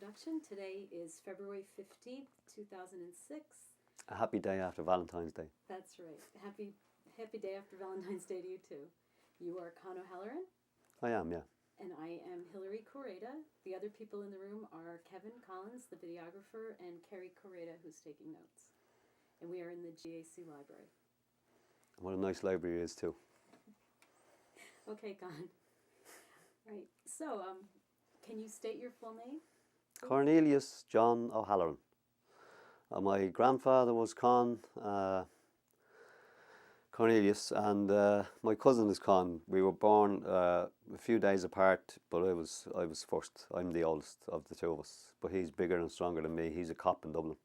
introduction. Today is February 15th, 2006. A happy day after Valentine's Day. That's right. Happy day after Valentine's Day to you too. You are Con O'Halloran. I am, yeah. And I am Hillary Correda. The other people in the room are Kevin Collins, the videographer, and Kerry Correda, who's taking notes. And we are in the GAC library. What a nice library it is too. Okay, Con. Right. So, can you state your full name, please? Cornelius John O'Halloran. My grandfather was Cornelius, and my cousin is Con. We were born a few days apart, but I was first. I'm the oldest of the two of us, but he's bigger and stronger than me. He's a cop in Dublin.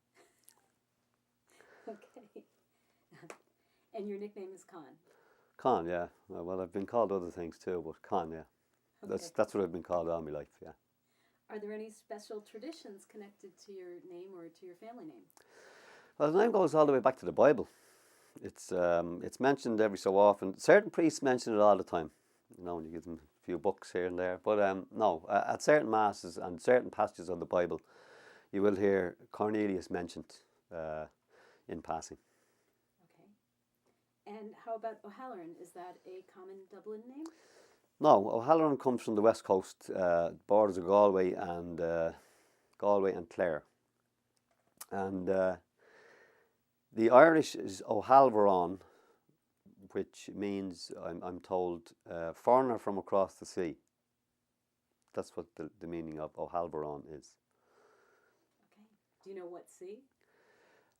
Okay. And your nickname is Con? Con, yeah. Well, I've been called other things too, but Con, yeah. Okay. That's what I've been called all my life, yeah. Are there any special traditions connected to your name or to your family name? Well, the name goes all the way back to the Bible. It's mentioned every so often. Certain priests mention it all the time. You know, when you give them a few books here and there. But no, at certain masses and certain passages of the Bible, you will hear Cornelius mentioned in passing. Okay. And how about O'Halloran? Is that a common Dublin name? No, O'Halloran comes from the west coast, borders of Galway and Clare. And the Irish is O'Halloran, which means, I'm told, foreigner from across the sea. That's what the meaning of O'Halloran is. Okay. Do you know what sea?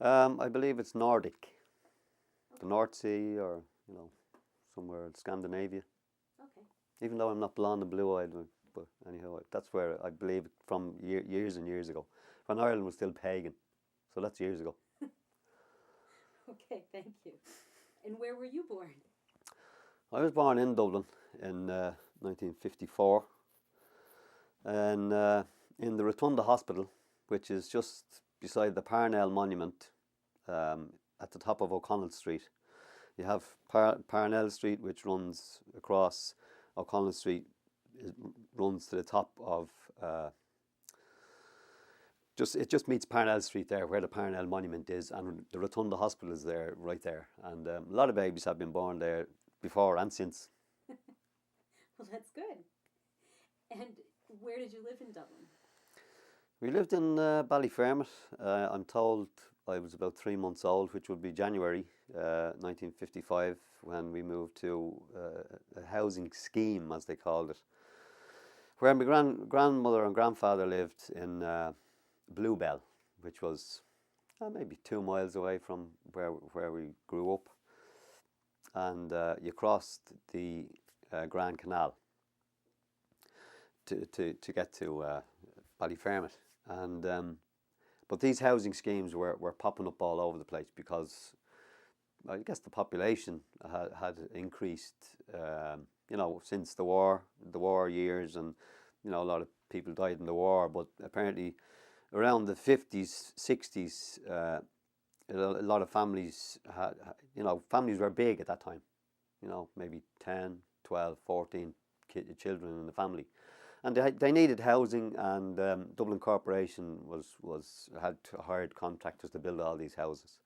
I believe it's Nordic. Okay. The North Sea, or, somewhere in Scandinavia. Okay. Even though I'm not blonde and blue-eyed, but anyhow, that's where I believe it from years and years ago, when Ireland was still pagan. So that's years ago. Okay, thank you. And where were you born? I was born in Dublin in 1954, and in the Rotunda Hospital, which is just beside the Parnell Monument, at the top of O'Connell Street. You have Parnell Street, which runs across. O'Connell Street runs to the top of it just meets Parnell Street there, where the Parnell Monument is, and the Rotunda Hospital is there, right there. And a lot of babies have been born there before and since. Well, that's good. And where did you live in Dublin? We lived in Ballyfermot. I'm told I was about 3 months old, which would be January 1955, when we moved to a housing scheme, as they called it, where my grandmother and grandfather lived in Bluebell, which was maybe 2 miles away from where we grew up. And you crossed the Grand Canal to get to Ballyfermot. And but these housing schemes were popping up all over the place, because I guess the population had increased, since the war years, and a lot of people died in the war. But apparently, around the 50s, 60s, a lot of families families were big at that time. Maybe 10, 12, 14 children in the family. And they needed housing, and Dublin Corporation had hired contractors to build all these houses,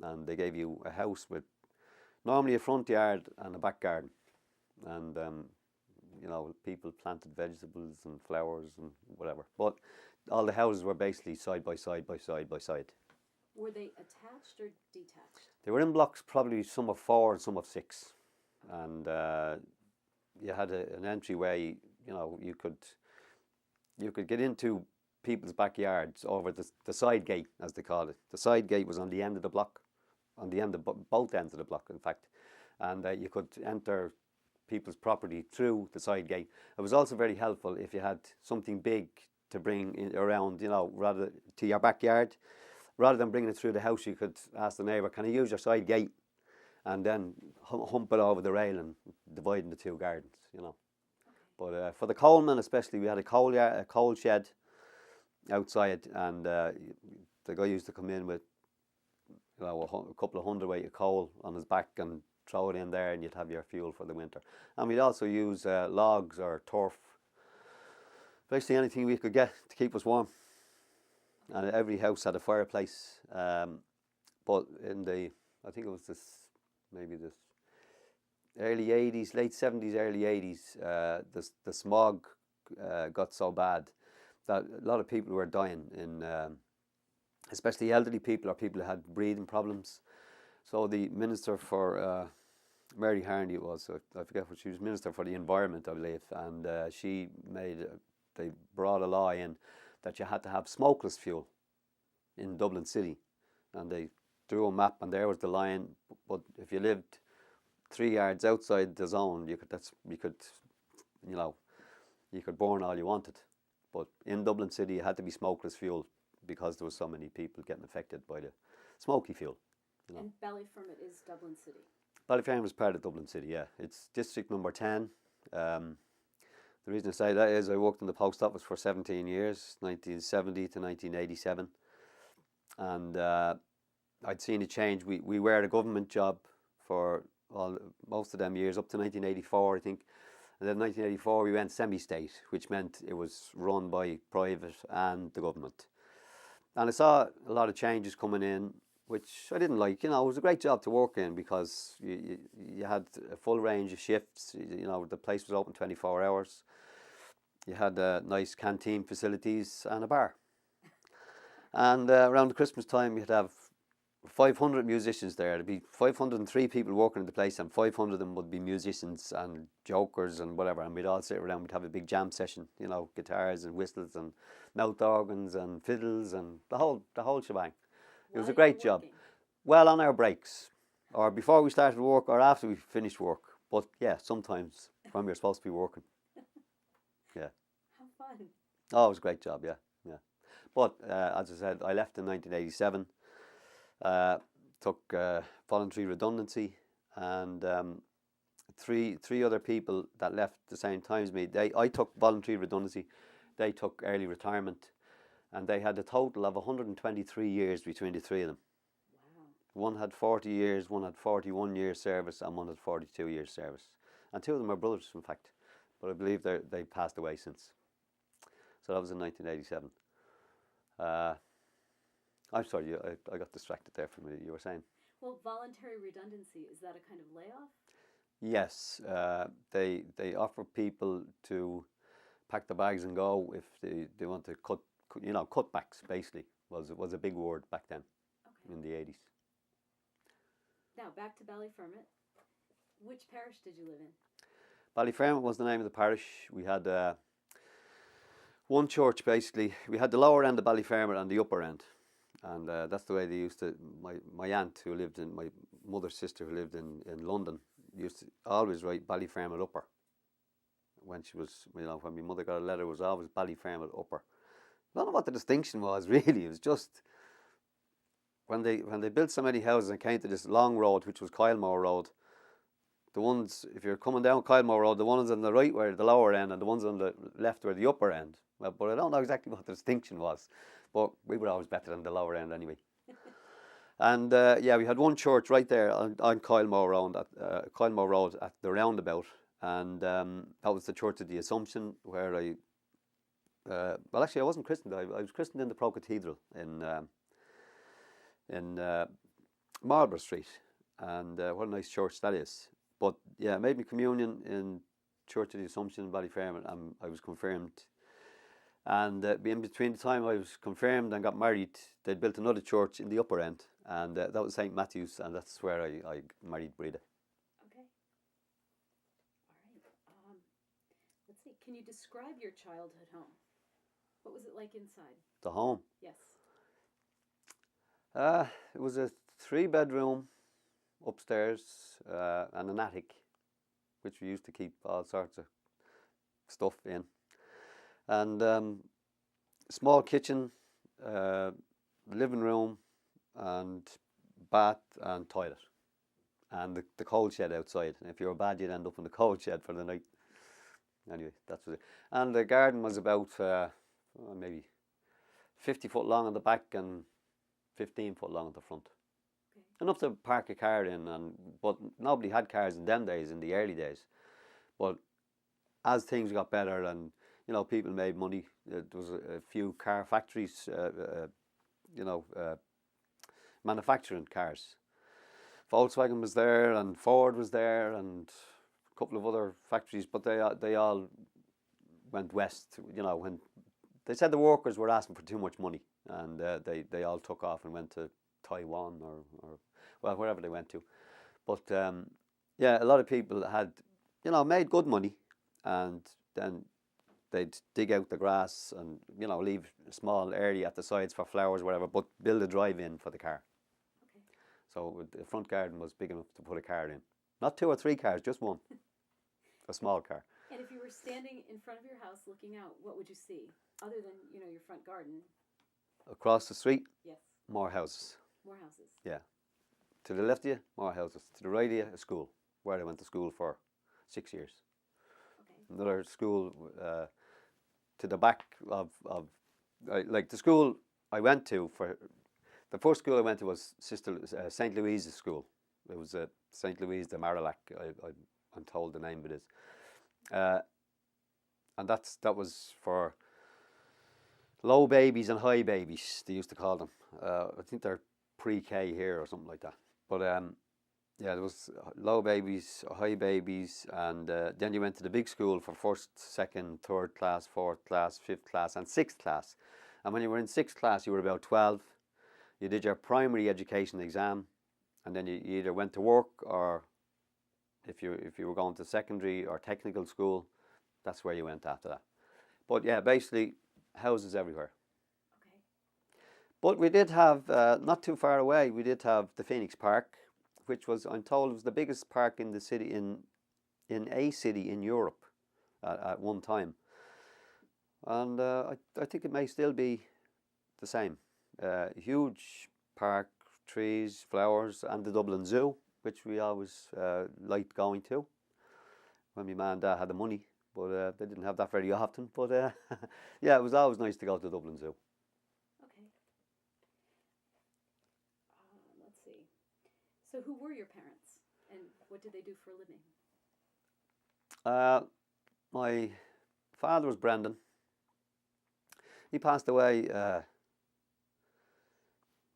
and they gave you a house with normally a front yard and a back garden, and people planted vegetables and flowers and whatever. But all the houses were basically side by side by side by side. Were they attached or detached? They were in blocks, probably some of 4 and some of 6, and you had an entryway. You could get into people's backyards over the side gate, as they call it. The side gate was on the end of the block, on the end of both ends of the block, in fact. And you could enter people's property through the side gate. It was also very helpful if you had something big to bring around, rather to your backyard. Rather than bringing it through the house, you could ask the neighbour, "Can I use your side gate?" And then hump it over the rail and divide into 2 gardens, But for the coalmen especially, we had a coal shed outside, and the guy used to come in with a couple of hundredweight of coal on his back and throw it in there, and you'd have your fuel for the winter. And we'd also use logs or turf Basically anything we could get to keep us warm. And every house had a fireplace. But in the, I think it was maybe this early 80s, late 70s, early 80s, the smog got so bad that a lot of people were dying, especially elderly people or people who had breathing problems. So the Minister for, Mary Harney it was, I forget what she was, Minister for the Environment, I believe, and they brought a law in that you had to have smokeless fuel in Dublin City, and they drew a map, and there was the line. But if you lived 3 yards outside the zone, you could burn all you wanted. But in Dublin City, it had to be smokeless fuel because there was so many people getting affected by the smoky fuel. And Ballyfermot is Dublin City. Ballyfermot is part of Dublin City, yeah. It's district number 10. The reason I say that is I worked in the post office for 17 years, 1970 to 1987. And I'd seen a change. We were a government job for most of them years, up to 1984, I think. And then in 1984 we went semi-state, which meant it was run by private and the government. And I saw a lot of changes coming in, which I didn't like. It was a great job to work in because you had a full range of shifts. The place was open 24 hours. You had nice canteen facilities and a bar. And around the Christmas time, you'd have 500 musicians there. There'd be 503 people working in the place, and 500 of them would be musicians and jokers and whatever. And we'd all sit around. We'd have a big jam session. Guitars and whistles and mouth organs and fiddles and the whole shebang. It was a great job. Well, on our breaks, or before we started work, or after we finished work. But yeah, sometimes when we were supposed to be working. Yeah. How fun. Oh, it was a great job. Yeah. But as I said, I left in 1987. Took voluntary redundancy, and three other people that left the same time as me. I took voluntary redundancy. They took early retirement, and they had a total of 123 years between the three of them. Wow. One had 40 years, one had 41 years service, and one had 42 years service. And two of them are brothers, in fact. But I believe they passed away since. So that was in 1987. I'm sorry, I got distracted there for a minute. You were saying? Well, voluntary redundancy, is that a kind of layoff? Yes, they offer people to pack the bags and go if they want to cut cutbacks. Basically, was a big word back then, in the 80s. Now back to Ballyfermot. Which parish did you live in? Ballyfermot was the name of the parish. We had one church basically. We had the lower end of Ballyfermot and the upper end. And that's the way they used to. My aunt, who lived in, my mother's sister, who lived in London, used to always write Ballyfermot Upper. When she was, when my mother got a letter, it was always Ballyfermot Upper. I don't know what the distinction was really. It was just when they built so many houses and came to this long road, which was Kylemore Road. The ones, if you're coming down Kylemore Road, the ones on the right were the lower end, and the ones on the left were the upper end. Well, but I don't know exactly what the distinction was. But we were always better than the lower end anyway. And we had one church right there on Kylemore Road at the roundabout, and that was the Church of the Assumption, where well, actually I wasn't christened. I was christened in the Pro Cathedral in Marlborough Street, and what a nice church that is. But yeah, I made my communion in Church of the Assumption in Ballyfermot, and I was confirmed. And in between the time I was confirmed and got married, they'd built another church in the upper end, and that was St. Matthew's, and that's where I married Breda. Okay. All right. Let's see. Can you describe your childhood home? What was it like inside? The home? Yes. It was a 3-bedroom upstairs and an attic, which we used to keep all sorts of stuff in. And small kitchen, living room, and bath and toilet, and the coal shed outside. And if you were bad, you'd end up in the coal shed for the night. Anyway, that's what it. And the garden was about maybe 50 foot long on the back and 15 foot long at the front. Okay. Enough to park a car in, but nobody had cars in them days, in the early days. But as things got better, and people made money. There was a few car factories, manufacturing cars. Volkswagen was there, and Ford was there, and a couple of other factories, but they all went west. When they said the workers were asking for too much money, and they all took off and went to Taiwan or wherever they went to. But a lot of people had made good money, and then they'd dig out the grass and leave a small area at the sides for flowers, whatever, but build a drive-in for the car. Okay. So the front garden was big enough to put a car in. Not 2 or 3 cars, just one. A small car. And if you were standing in front of your house looking out, what would you see other than your front garden? Across the street, Yes. more houses. More houses. Yeah. To the left of you, more houses. To the right of you, a school, where I went to school for 6 years. Okay. Another school to the back of like the school I went to for the first school I went to was St. Louise's school. It was St. Louise de Marillac. I'm told the name of it is, and that was for low babies and high babies. They used to call them. I think they're pre-K here or something like that. But there was low babies, high babies, and then you went to the big school for first, second, third class, fourth class, fifth class, and sixth class. And when you were in sixth class, you were about 12. You did your primary education exam, and then you either went to work, or if you were going to secondary or technical school, that's where you went after that. But yeah, basically houses everywhere. Okay. But we did have, not too far away, we did have the Phoenix Park, which was, I'm told, was the biggest park in the city, in a city in Europe at one time. And I think it may still be the same. Huge park, trees, flowers, and the Dublin Zoo, which we always liked going to when my man and dad had the money, but they didn't have that very often. But yeah, it was always nice to go to the Dublin Zoo. Okay. Let's see. So who were your parents, and what did they do for a living? My father was Brendan. He passed away,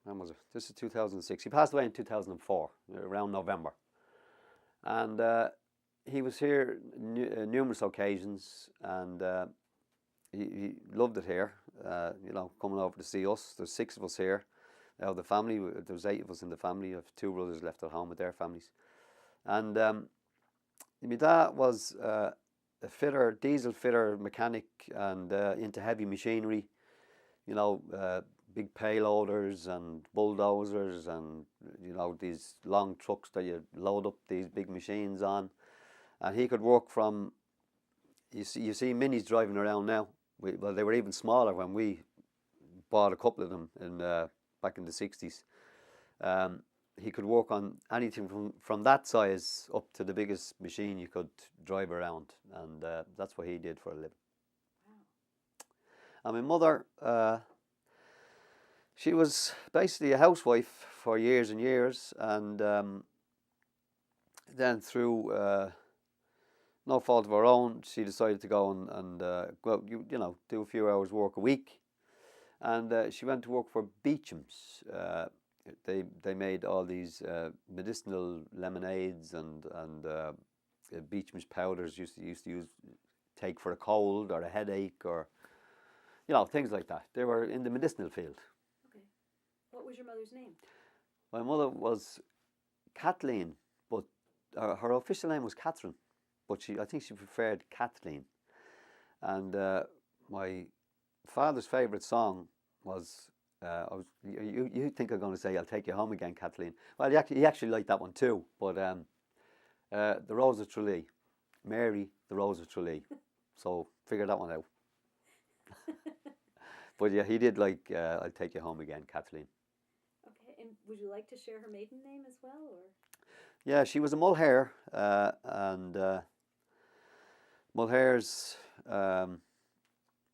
when was it? This is 2006. He passed away in 2004, around November. And he was here numerous occasions, and he loved it here, coming over to see us. There's 6 of us here. Out of the family, there's 8 of us in the family. I have 2 brothers left at home with their families. And my dad was a fitter, diesel fitter, mechanic, and into heavy machinery, big payloaders and bulldozers, and these long trucks that you load up these big machines on. And he could work from, you see minis driving around now. Well, they were even smaller when we bought a couple of them back in the 60s. He could work on anything from that size up to the biggest machine you could drive around, and that's what he did for a living. Wow. And my mother, she was basically a housewife for years and years, and then through no fault of her own, she decided to go and do a few hours work a week, and she went to work for Beecham's. They made all these medicinal lemonades and Beecham's powders used to take for a cold or a headache, or things like that. They were in the medicinal field. Okay. What was your mother's name? My mother was Kathleen, but her official name was Catherine, but I think she preferred Kathleen. And my father's favourite song was, you think I'm going to say, "I'll Take You Home Again, Kathleen." Well, he actually liked that one too, but The Rose of Tralee, Mary, the Rose of Tralee. So figure that one out. But yeah, he did like "I'll Take You Home Again, Kathleen." Okay, and would you like to share her maiden name as well, or? Yeah, she was a Mulhare, and Mulhare's,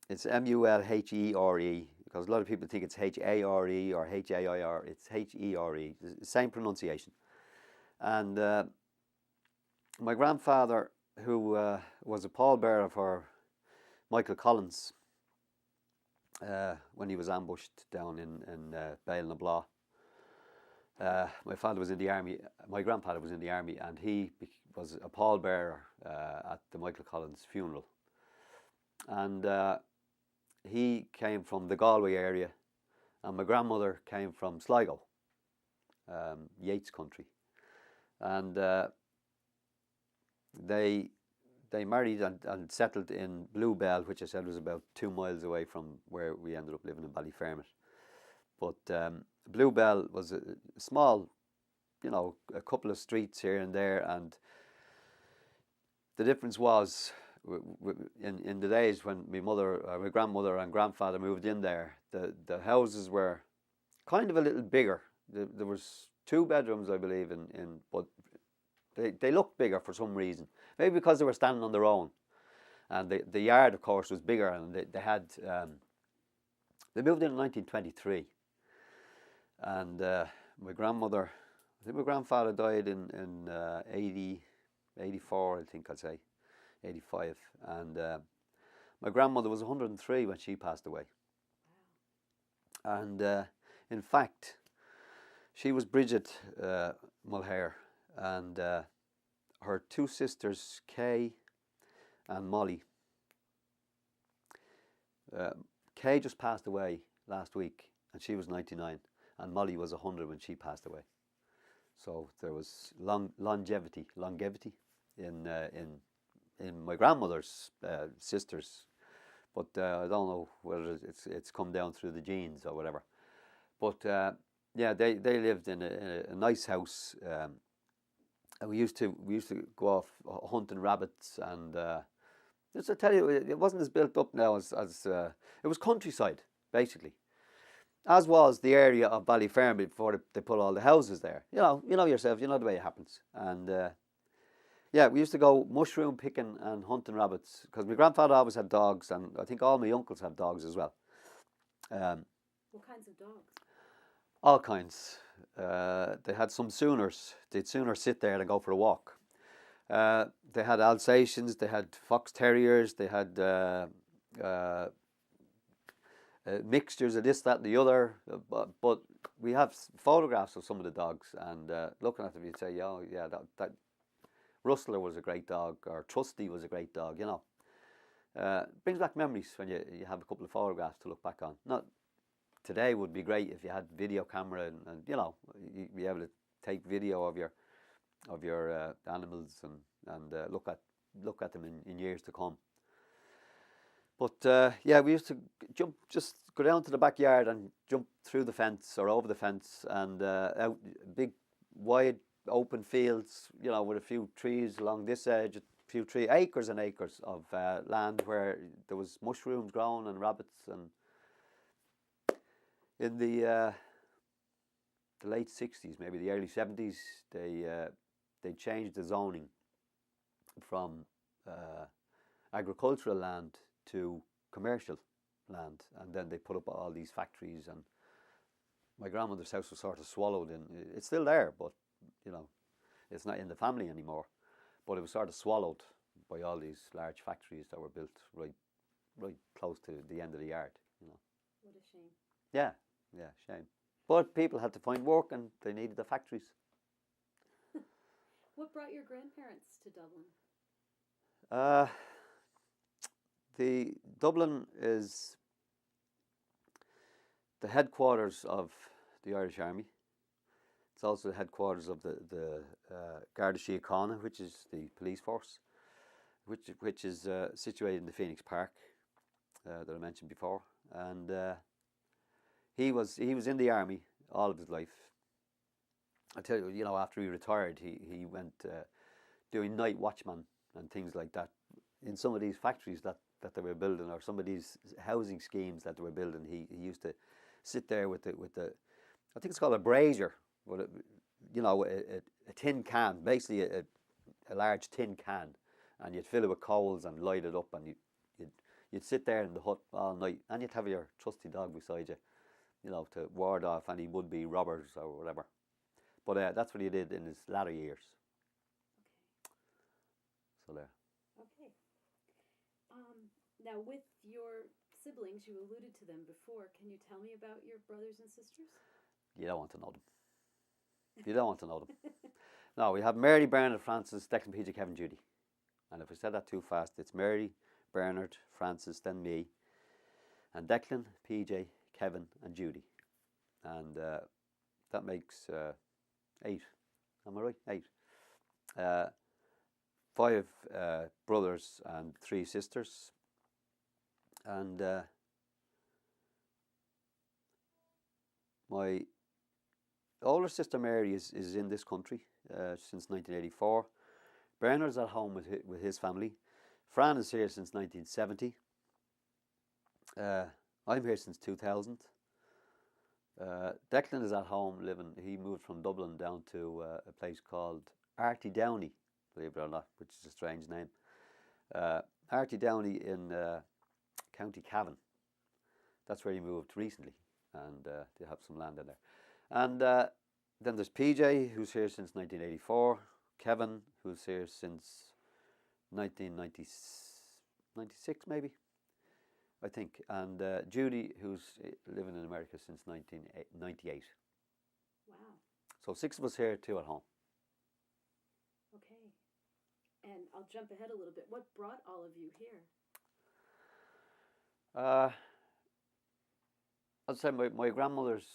it's Mulhere, because a lot of people think it's Hare or Hair. It's Here, the same pronunciation. And my grandfather, who was a pallbearer for Michael Collins when he was ambushed down in Bale na Blah. My father was in the army. My grandfather was in the army, and he was a pallbearer at the Michael Collins funeral. And he came from the Galway area, and my grandmother came from Sligo, Yates country, and they married and settled in Bluebell, which I said was about 2 miles away from where we ended up living in Ballyfermot. But Bluebell was a small, you know, a couple of streets here and there, and the difference was in the days when my grandmother and grandfather moved in there, the houses were kind of a little bigger. There was 2 bedrooms, I believe, but they looked bigger for some reason. Maybe because they were standing on their own, and the yard, of course, was bigger, and they had. They moved in 1923, and my grandmother, I think my grandfather died in 84, I think I'd say, 85, and my grandmother was 103 when she passed away. And in fact, she was Bridget Mulhare, and her 2 sisters, Kay and Molly. Kay just passed away last week, and she was 99, and Molly was 100 when she passed away. So there was longevity in my grandmother's sisters, but I don't know whether it's come down through the genes or whatever. But yeah, they lived in a nice house. And we used to go off hunting rabbits, and just to tell you, it wasn't as built up now as it was countryside basically, as was the area of Ballyfermot before they put all the houses there. You know yourself, you know the way it happens. And yeah, we used to go mushroom picking and hunting rabbits because my grandfather always had dogs, and I think all my uncles had dogs as well. What kinds of dogs? All kinds. They had some Sooners. They'd sooner sit there than go for a walk. They had Alsatians, they had Fox Terriers, they had mixtures of this, that and the other. But we have photographs of some of the dogs, and looking at them you'd say, oh yeah, that Rustler was a great dog, or Trusty was a great dog, you know. Brings back memories when you have a couple of photographs to look back on. Not today would be great if you had video camera and you know, you'd be able to take video of your animals and look at them in years to come. But yeah, we used to just go down to the backyard and jump through the fence or over the fence, and out big wide open fields, you know, with a few trees along this edge, a few acres and acres of land where there was mushrooms growing and rabbits. And in the late 60s, maybe the early 70s, they changed the zoning from agricultural land to commercial land, and then they put up all these factories, and my grandmother's house was sort of swallowed in. It's still there, but you know, it's not in the family anymore, but it was sort of swallowed by all these large factories that were built right close to the end of the yard, you know. What a shame. Yeah, shame. But people had to find work, and they needed the factories. What brought your grandparents to Dublin? The Dublin is the headquarters of the Irish Army. It's also the headquarters of the Garda Síochána, which is the police force, which is situated in the Phoenix Park that I mentioned before. And he was in the army all of his life. I tell you, you know, after he retired, he went doing night watchman and things like that in some of these factories that they were building, or some of these housing schemes that they were building. He used to sit there with the I think it's called a brazier, but you know, a tin can, basically a large tin can, and you'd fill it with coals and light it up, and you'd sit there in the hut all night, and you'd have your trusty dog beside you, you know, to ward off any would-be robbers or whatever. But that's what he did in his latter years. Okay. So there. Okay. Now, with your siblings, you alluded to them before. Can you tell me about your brothers and sisters? You don't want to know them. You don't want to know them. No, we have Mary, Bernard, Francis, Declan, PJ, Kevin, Judy. And if I said that too fast, it's Mary, Bernard, Francis, then me, and Declan, PJ, Kevin, and Judy. And that makes 8. Am I right? 8. 5 brothers and 3 sisters. And my older sister Mary is in this country since 1984. Bernard's at home with his family. Fran is here since 1970. I'm here since 2000. Declan is at home living. He moved from Dublin down to a place called Arty Downey, believe it or not, which is a strange name. Arty Downey in County Cavan. That's where he moved recently, and they have some land in there. And then there's PJ, who's here since 1984. Kevin, who's here since 1996, maybe, I think. And Judy, who's living in America since 1998. Wow. So 6 of us here, 2 at home. Okay. And I'll jump ahead a little bit. What brought all of you here? I'd say my grandmother's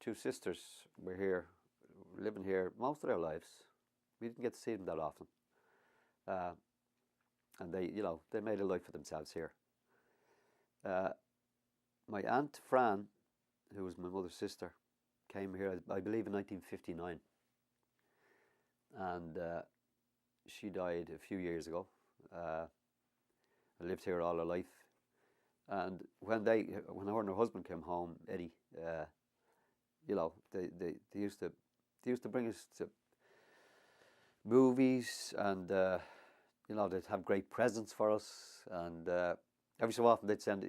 2 sisters were here, living here most of their lives. We didn't get to see them that often. And they made a life for themselves here. My aunt Fran, who was my mother's sister, came here, I believe, in 1959. And she died a few years ago. I lived here all her life. And when her and her husband came home, Eddie, they used to bring us to movies, and they'd have great presents for us. And every so often they'd send,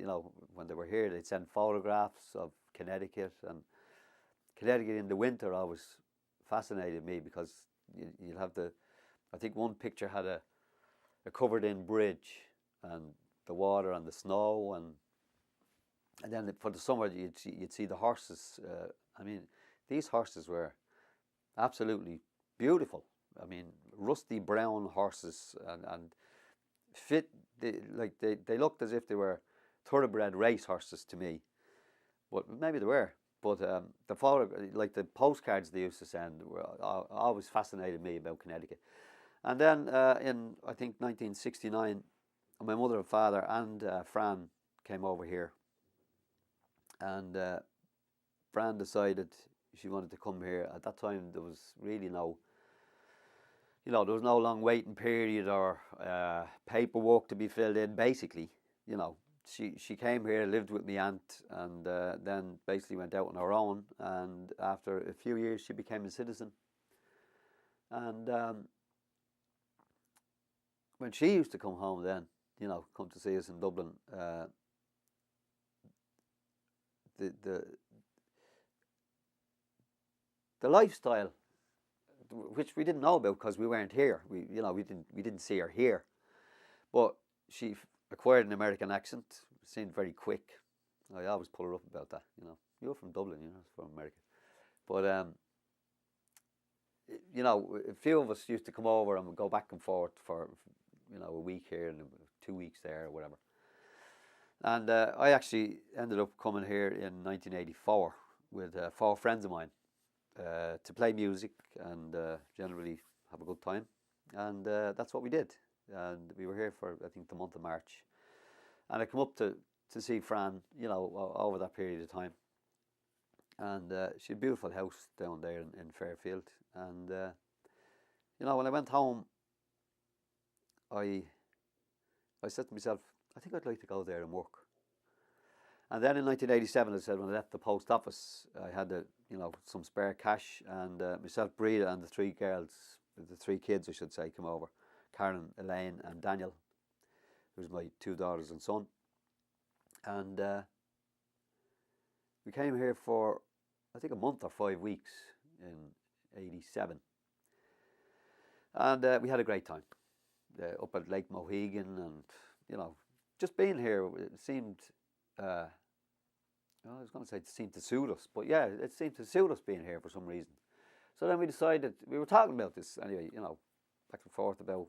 when they were here, they'd send photographs of Connecticut. And Connecticut in the winter always fascinated me, because you'll have I think one picture had a covered-in bridge, and the water and the snow, and then for the summer you'd see the horses. I mean, these horses were absolutely beautiful. I mean, rusty brown horses, and fit. They looked as if they were thoroughbred race horses to me, but maybe they were. But the postcards they used to send always fascinated me about Connecticut. And then in, I think, 1969, my mother and father and Fran came over here, and Fran decided she wanted to come here. At that time, there was really no long waiting period or paperwork to be filled in. Basically, she came here, lived with my aunt, and then basically went out on her own. And after a few years, she became a citizen. And when she used to come home, then come to see us in Dublin, the lifestyle, which we didn't know about because we weren't here. We didn't see her here, but she acquired an American accent. Seemed very quick. I always pull her up about that. You're from Dublin, from America, but a few of us used to come over and we'd go back and forth for a week here and 2 weeks there or whatever. And I actually ended up coming here in 1984 with 4 friends of mine to play music and generally have a good time. And that's what we did. And we were here for, I think, the month of March. And I come up to see Fran, over that period of time. And she had a beautiful house down there in Fairfield. And, when I went home, I said to myself, I think I'd like to go there and work. And then in 1987, I said, when I left the post office, I had some spare cash, and myself, Breda, and the 3 kids, I should say, came over. Karen, Elaine, and Daniel, who's my 2 daughters and son. And we came here for, I think, a month or 5 weeks in 87. And we had a great time up at Lake Mohegan, and just being here, it seemed, I was going to say it seemed to suit us, but yeah, it seemed to suit us being here for some reason. So then we decided, we were talking about this anyway, back and forth about,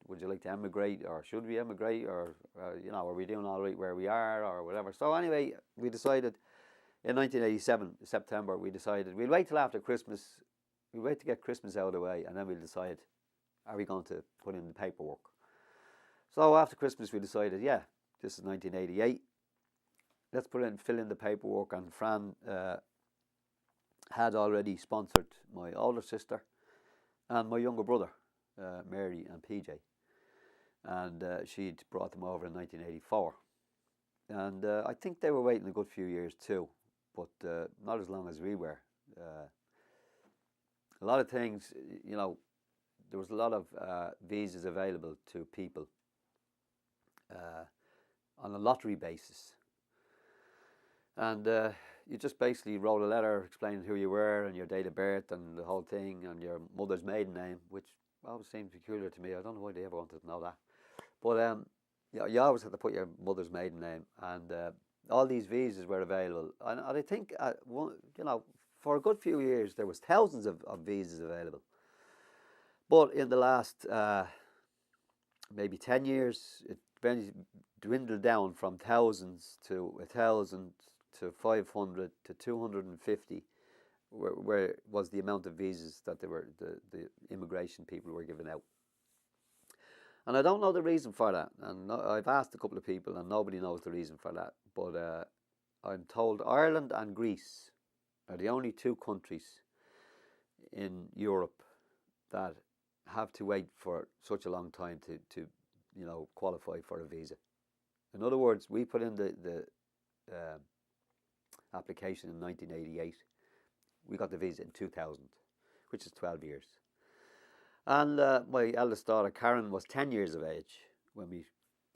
would you like to emigrate, or should we emigrate, or, are we doing all right where we are, or whatever. So anyway, we decided in 1987, September, we decided we'll wait till after Christmas, we'll wait to get Christmas out of the way, and then we'll decide, are we going to put in the paperwork. So after Christmas, we decided, yeah, this is 1988, let's fill in the paperwork, and Fran had already sponsored my older sister and my younger brother, Mary and PJ, and she'd brought them over in 1984, and I think they were waiting a good few years too, but not as long as we were. A lot of things, there was a lot of visas available to people on a lottery basis, and you just basically wrote a letter explaining who you were and your date of birth and the whole thing and your mother's maiden name, which always seemed peculiar to me. I don't know why they ever wanted to know that. But you always had to put your mother's maiden name, and all these visas were available. And I think, for a good few years there was thousands of visas available. But in the last maybe 10 years, it dwindled down from thousands to 1,000 to 500 to 250, where was the amount of visas that the immigration people were giving out. And I don't know the reason for that, and I've asked a couple of people and nobody knows the reason for that, but I'm told Ireland and Greece are the only two countries in Europe that have to wait for such a long time to qualify for a visa. In other words, we put in the application in 1988. We got the visa in 2000, which is 12 years. And my eldest daughter, Karen, was 10 years of age when we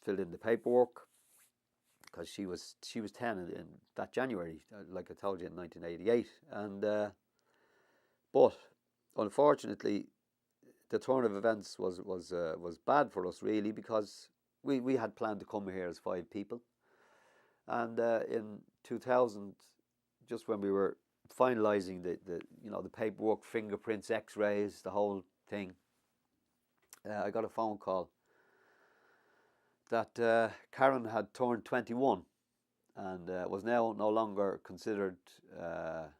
filled in the paperwork, because she was 10 in that January, like I told you, in 1988. And but unfortunately, the turn of events was bad for us, really, because we had planned to come here as 5 people, and in 2000, just when we were finalising the paperwork, fingerprints, X-rays, the whole thing, I got a phone call that Karen had turned 21 and was now no longer considered a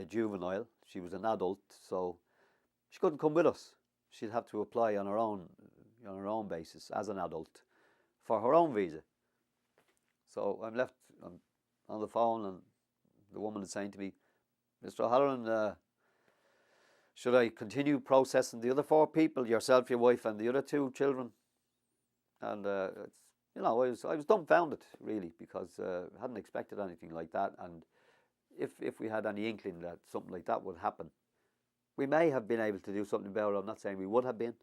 juvenile. She was an adult, so she couldn't come with us. She'd have to apply on her own basis as an adult for her own visa. So I'm left on the phone, and the woman is saying to me, "Mr. O'Halloran, should I continue processing the other 4 people, yourself, your wife, and the other 2 children?" And I was dumbfounded, really, because I hadn't expected anything like that. And if we had any inkling that something like that would happen, we may have been able to do something about it. I'm not saying we would have been.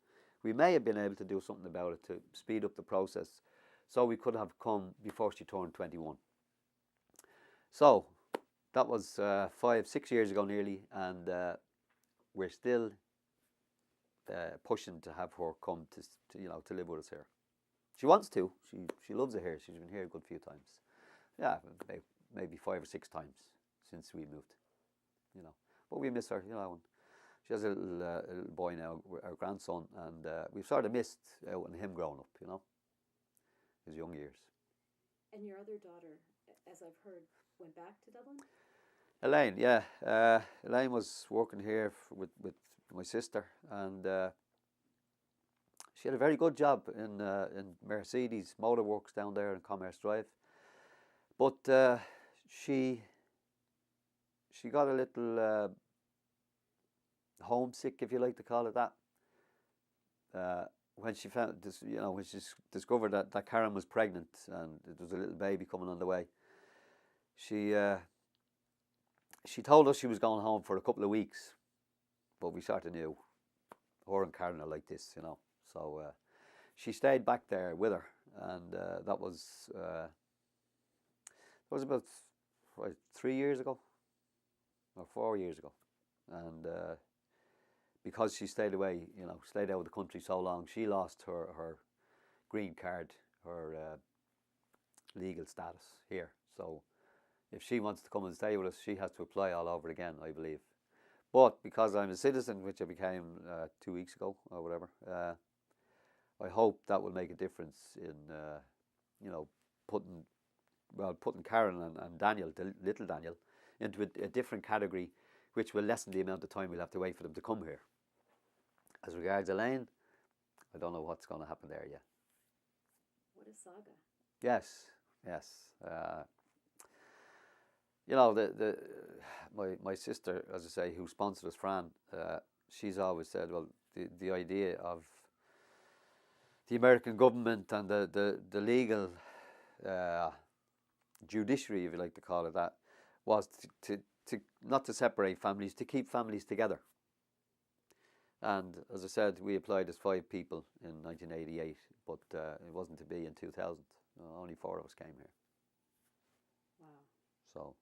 We may have been able to do something about it to speed up the process, so we could have come before she turned 21. So that was 5-6 years ago nearly, and we're still pushing to have her come to live with us here. She wants to. She loves it here. She's been here a good few times. Yeah, maybe 5 or 6 times since we moved. But we miss her. And she has a little boy now, our grandson, and we've sort of missed out on him growing up. His young years. And your other daughter, as I've heard, went back to Dublin? Elaine, yeah. Elaine was working here with my sister, and she had a very good job in Mercedes Motorworks down there in Commerce Drive. But she got a little homesick, if you like to call it that, when she found this, when she discovered that Karen was pregnant and there was a little baby coming on the way. She told us she was going home for a couple of weeks, but we sort of knew her and Karen are like this, So she stayed back there with her, and that was about 3 years ago or 4 years ago, and because she stayed away, stayed out of the country so long, she lost her green card or legal status here. So if she wants to come and stay with us, she has to apply all over again, I believe. But because I'm a citizen, which I became 2 weeks ago or whatever, I hope that will make a difference in, putting Karen and Daniel, little Daniel, into a different category, which will lessen the amount of time we'll have to wait for them to come here. As regards Elaine, I don't know what's going to happen there yet. What a saga. Yes. My sister, as I say, who sponsored us, Fran, she's always said, well, the idea of the American government and the legal judiciary, if you like to call it that, was to not to separate families, to keep families together. And as I said, we applied as 5 people in 1988, but it wasn't to be in 2000. Only 4 of us came here. Wow. So.